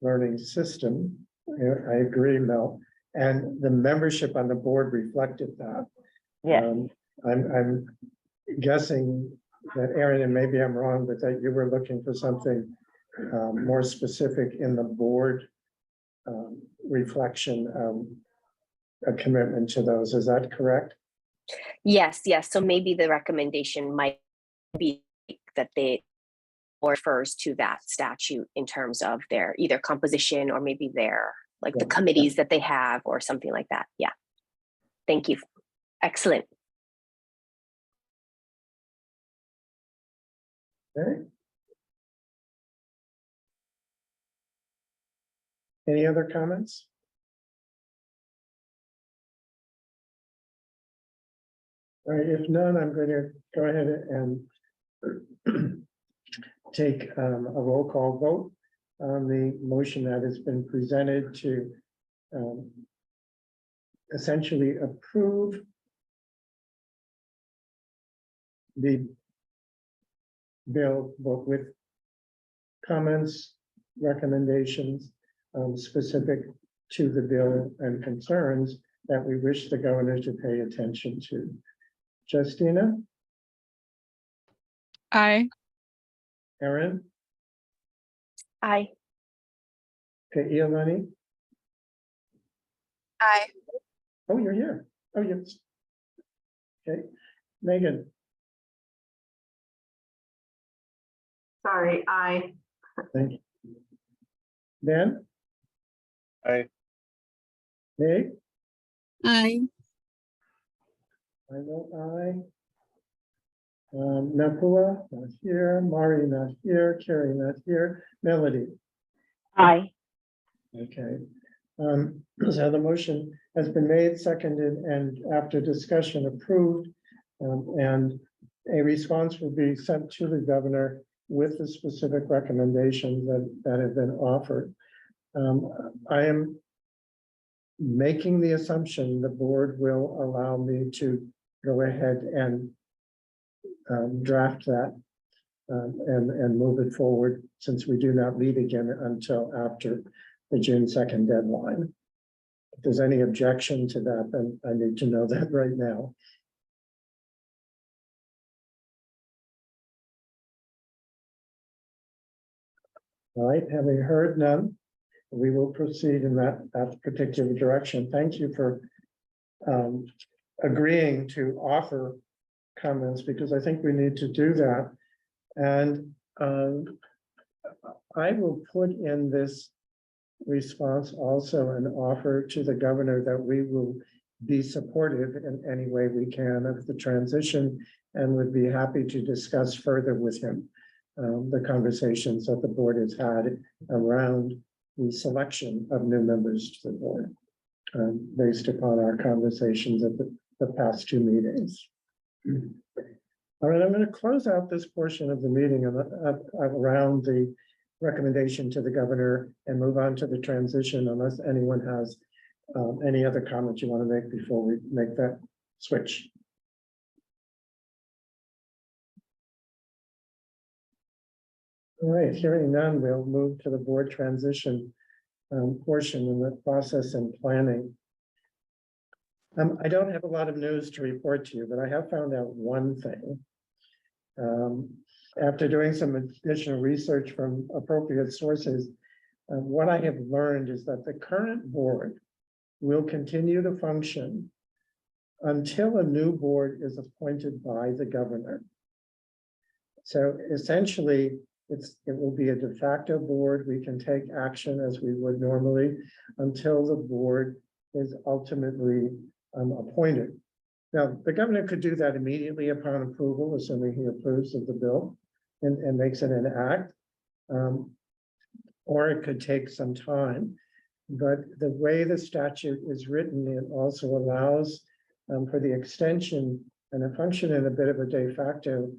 A: learning system. I agree, Mel. And the membership on the board reflected that.
D: Yes.
A: I'm guessing that Erin, and maybe I'm wrong, but that you were looking for something more specific in the board reflection, a commitment to those. Is that correct?
B: Yes, yes. So maybe the recommendation might be that they refers to that statute in terms of their either composition or maybe their like the committees that they have or something like that. Yeah. Thank you. Excellent.
A: Okay. Any other comments? All right, if none, I'm going to go ahead and take a roll call vote on the motion that has been presented to essentially approve the bill, but with comments, recommendations specific to the bill and concerns that we wish the governor to pay attention to. Justina?
I: Aye.
A: Erin?
B: Aye.
A: Okay, Iolani?
E: Aye.
A: Oh, you're here. Oh, yes. Okay, Megan?
H: Sorry, I.
A: Thank you. Ben?
G: Aye.
A: Nate?
E: Aye.
A: I vote aye. Nakula, not here. Mari, not here. Carrie, not here. Melody?
D: Aye.
A: Okay. So the motion has been made, seconded, and after discussion approved. And a response will be sent to the governor with the specific recommendations that have been offered. I am making the assumption the board will allow me to go ahead and draft that and move it forward, since we do not meet again until after the June 2nd deadline. If there's any objection to that, then I need to know that right now. All right, having heard none, we will proceed in that particular direction. Thank you for agreeing to offer comments, because I think we need to do that. And I will put in this response also an offer to the governor that we will be supportive in any way we can of the transition, and would be happy to discuss further with him the conversations that the board has had around the selection of new members to the board, based upon our conversations at the past two meetings. All right, I'm going to close out this portion of the meeting around the recommendation to the governor and move on to the transition, unless anyone has any other comments you want to make before we make that switch. All right, hearing none, we'll move to the board transition portion in the process and planning. I don't have a lot of news to report to you, but I have found out one thing. After doing some additional research from appropriate sources, what I have learned is that the current board will continue to function until a new board is appointed by the governor. So essentially, it will be a de facto board. We can take action as we would normally until the board is ultimately appointed. Now, the governor could do that immediately upon approval, assuming he approves of the bill and makes it an act, or it could take some time. But the way the statute is written, it also allows for the extension and a function in a bit of a de facto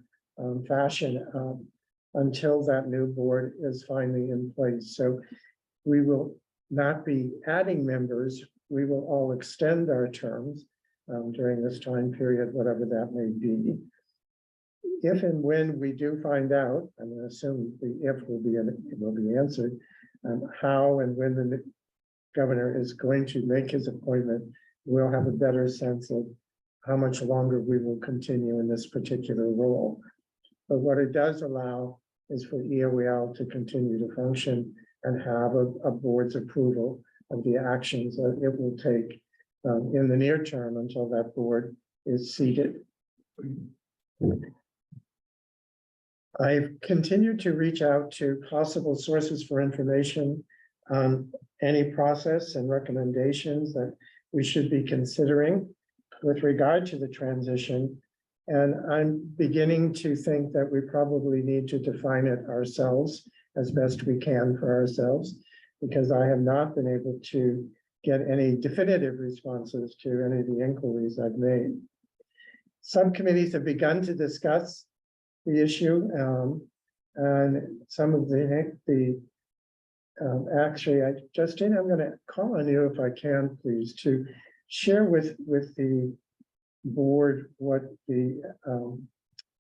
A: fashion until that new board is finally in place. So we will not be adding members. We will all extend our terms during this time period, whatever that may be. If and when we do find out, I'm going to assume the if will be answered, how and when the governor is going to make his appointment, we'll have a better sense of how much longer we will continue in this particular role. But what it does allow is for EOEL to continue to function and have a board's approval of the actions that it will take in the near term until that board is seated. I've continued to reach out to possible sources for information on any process and recommendations that we should be considering with regard to the transition. And I'm beginning to think that we probably need to define it ourselves as best we can for ourselves, because I have not been able to get any definitive responses to any of the inquiries I've made. Subcommittees have begun to discuss the issue, and some of actually, Justine, I'm going to call on you if I can, please, to share with the board what the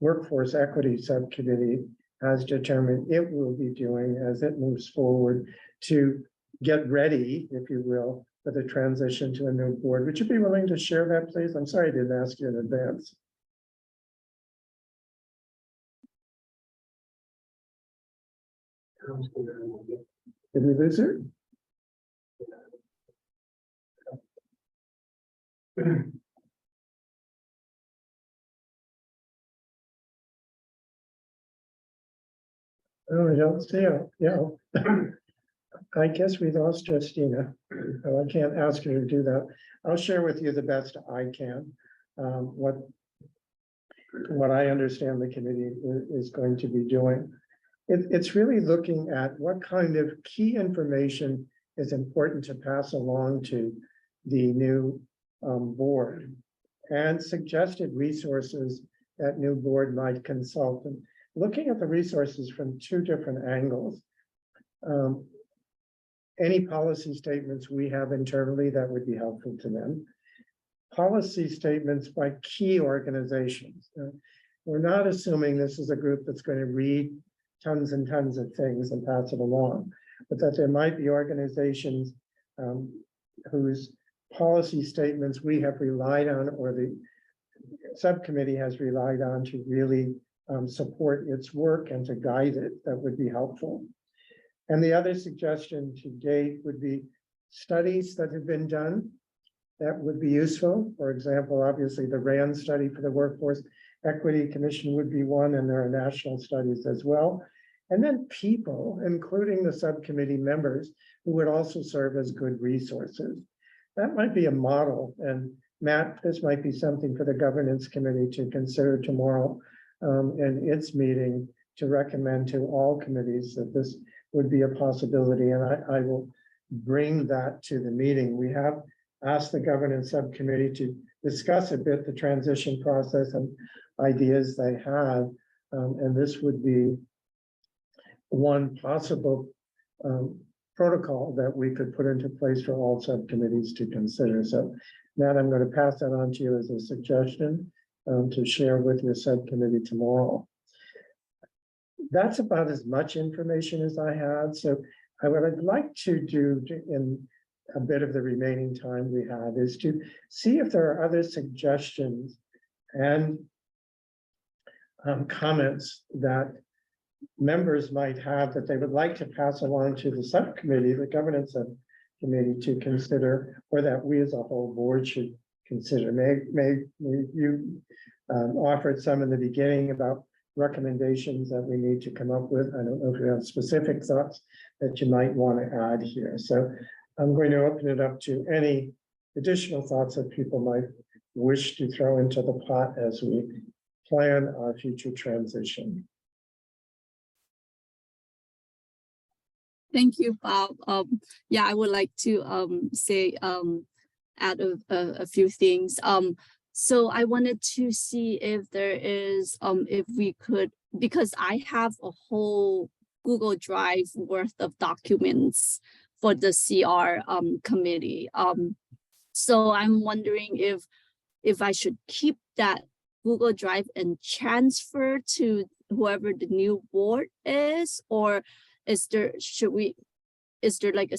A: Workforce Equity Subcommittee has determined it will be doing as it moves forward to get ready, if you will, for the transition to a new board. Would you be willing to share that, please? I'm sorry I didn't ask you in advance. Did we lose her? Oh, I don't see her. Yeah. I guess we lost Justina. So I can't ask her to do that. I'll share with you the best I can. What I understand the committee is going to be doing. It's really looking at what kind of key information is important to pass along to the new board and suggested resources that new board might consult. And looking at the resources from two different angles. Any policy statements we have internally that would be helpful to them. Policy statements by key organizations. We're not assuming this is a group that's going to read tons and tons of things and pass it along, but that there might be organizations whose policy statements we have relied on, or the subcommittee has relied on to really support its work and to guide it. That would be helpful. And the other suggestion to date would be studies that have been done that would be useful. For example, obviously the RAND study for the Workforce Equity Commission would be one, and there are national studies as well. And then people, including the subcommittee members, who would also serve as good resources. That might be a model. And Matt, this might be something for the governance committee to consider tomorrow in its meeting, to recommend to all committees that this would be a possibility. And I will bring that to the meeting. We have asked the governance subcommittee to discuss a bit the transition process and ideas they have. And this would be one possible protocol that we could put into place for all subcommittees to consider. So Matt, I'm going to pass that on to you as a suggestion to share with your subcommittee tomorrow. That's about as much information as I had. So what I'd like to do in a bit of the remaining time we have is to see if there are other suggestions and comments that members might have that they would like to pass along to the subcommittee, the governance subcommittee, to consider, or that we as a whole board should consider. May you offered some in the beginning about recommendations that we need to come up with. I don't know if you have specific thoughts that you might want to add here. So I'm going to open it up to any additional thoughts that people might wish to throw into the pot as we plan our future transition.
E: Thank you, Bob. Yeah, I would like to say add a few things. So I wanted to see if there is, if we could, because I have a whole Google Drive worth of documents for the CR committee. So I'm wondering if I should keep that Google Drive and transfer to whoever the new board is, or is there like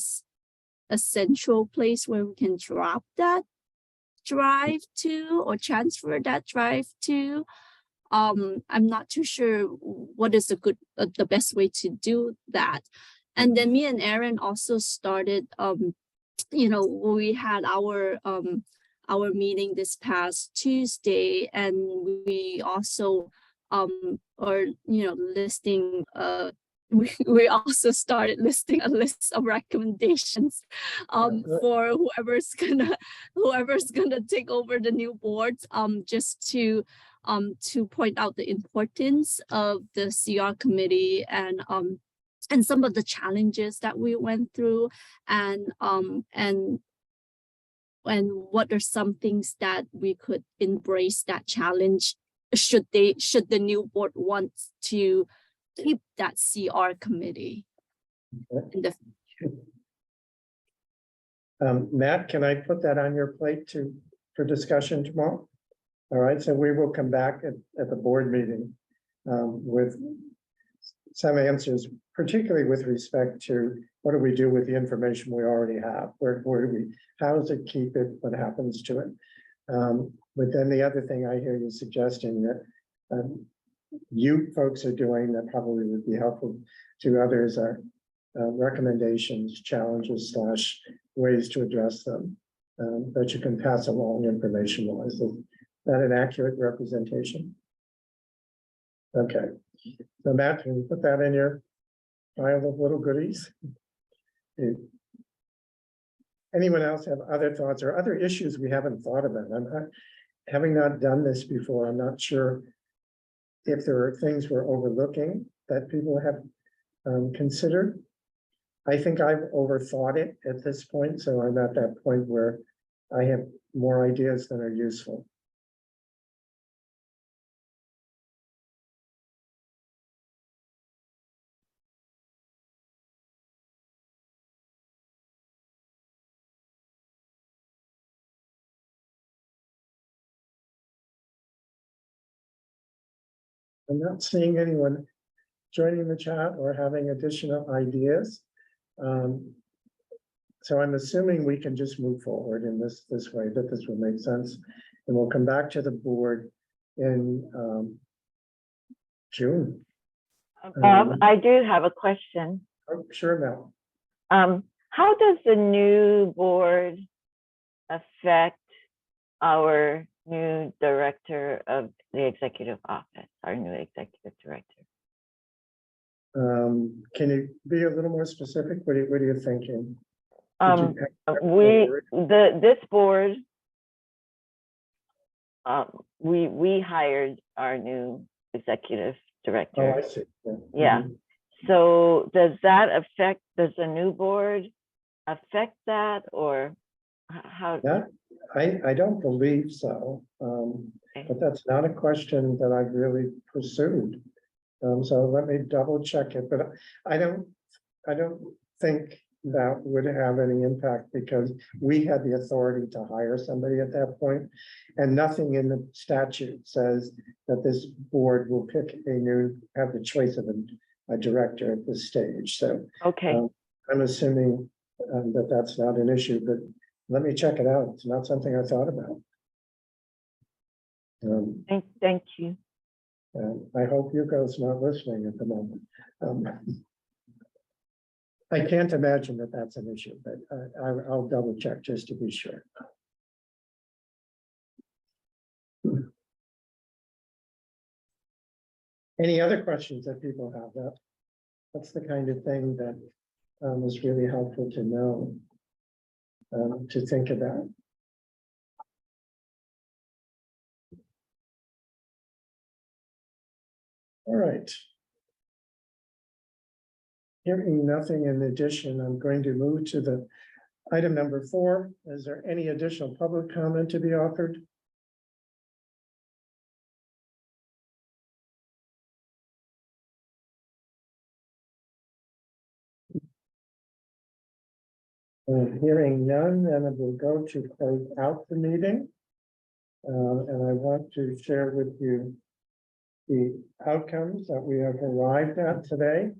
E: a central place where we can drop that drive to or transfer that drive to? I'm not too sure what is the best way to do that. And then me and Aaron also started, we had our meeting this past Tuesday, and we also are listing we also started listing a list of recommendations for whoever's gonna take over the new boards, just to point out the importance of the CR committee and some of the challenges that we went through, and what are some things that we could embrace that challenge should the new board want to keep that CR committee in the
A: Matt, can I put that on your plate for discussion tomorrow? All right, so we will come back at the board meeting with some answers, particularly with respect to what do we do with the information we already have? Where do we, how does it keep it? What happens to it? But then the other thing I hear you suggesting that you folks are doing that probably would be helpful to others are recommendations, challenges, / ways to address them that you can pass along information-wise. Is that an accurate representation? Okay, so Matt, can you put that in your pile of little goodies? Anyone else have other thoughts or other issues we haven't thought about? Having not done this before, I'm not sure if there are things we're overlooking that people have considered. I think I've overthought it at this point, so I'm at that point where I have more ideas than are useful. I'm not seeing anyone joining the chat or having additional ideas. So I'm assuming we can just move forward in this way, that this will make sense. And we'll come back to the board in June.
D: I do have a question.
A: Oh, sure, Mel.
D: How does the new board affect our new director of the executive office, our new executive director?
A: Can you be a little more specific? What are you thinking?
D: This board, we hired our new executive director.
A: Oh, I see.
D: Yeah.
A: Mhm.
D: So does the new board affect that, or how?
A: Yeah, I don't believe so. But that's not a question that I've really pursued. So let me double check it, but I don't think that would have any impact because we had the authority to hire somebody at that point. And nothing in the statute says that this board will pick have the choice of a director at this stage. So
D: Okay.
A: I'm assuming that that's not an issue, but let me check it out. It's not something I thought about.
D: Thank you.
A: I hope Yuko's not listening at the moment. I can't imagine that that's an issue, but I'll double check just to be sure. Any other questions that people have? That's the kind of thing that is really helpful to know, to think about. All right. Hearing nothing in addition, I'm going to move to the item number 4. Is there any additional public comment to be offered? Hearing none, then we'll go to close out the meeting. And I want to share with you the outcomes that we have arrived at today.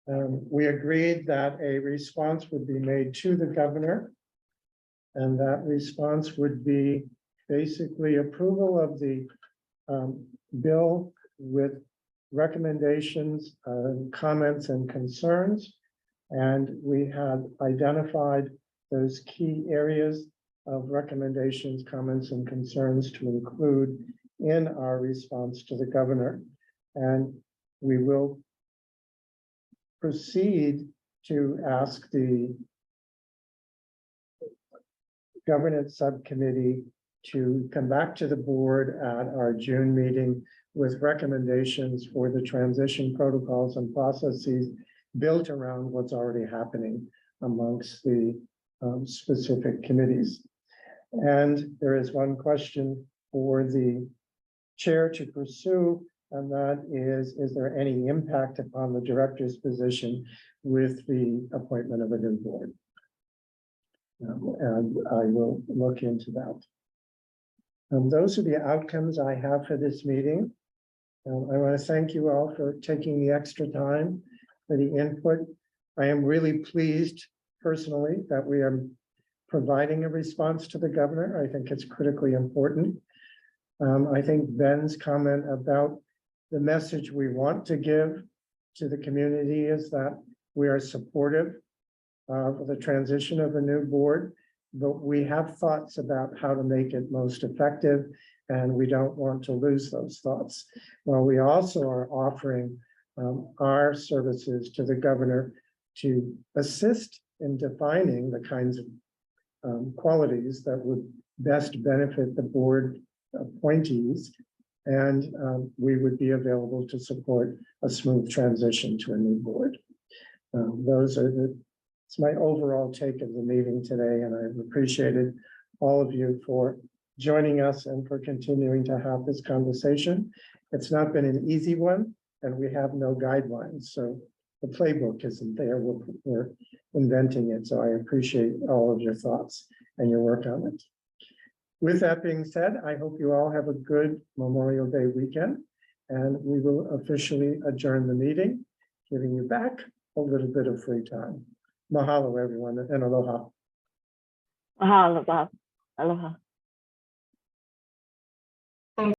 A: We agreed that a response would be made to the governor. And that response would be basically approval of the bill with recommendations, comments and concerns. And we have identified those key areas of recommendations, comments and concerns to include in our response to the governor. And we will proceed to ask the governance subcommittee to come back to the board at our June meeting with recommendations for the transition protocols and processes built around what's already happening amongst the specific committees. And there is one question for the chair to pursue, and that is there any impact upon the director's position with the appointment of a new board? And I will look into that. Those are the outcomes I have for this meeting. I want to thank you all for taking the extra time for the input. I am really pleased personally that we are providing a response to the governor. I think it's critically important. I think Ben's comment about the message we want to give to the community is that we are supportive of the transition of a new board, but we have thoughts about how to make it most effective, and we don't want to lose those thoughts. Well, we also are offering our services to the governor to assist in defining the kinds of qualities that would best benefit the board appointees, and we would be available to support a smooth transition to a new board. It's my overall take of the meeting today, and I've appreciated all of you for joining us and for continuing to have this conversation. It's not been an easy one, and we have no guidelines, so the playbook isn't there. We're inventing it, so I appreciate all of your thoughts and your work on it. With that being said, I hope you all have a good Memorial Day weekend, and we will officially adjourn the meeting, giving you back a little bit of free time. Mahalo, everyone, and aloha.
D: Mahalo, Bob. Aloha.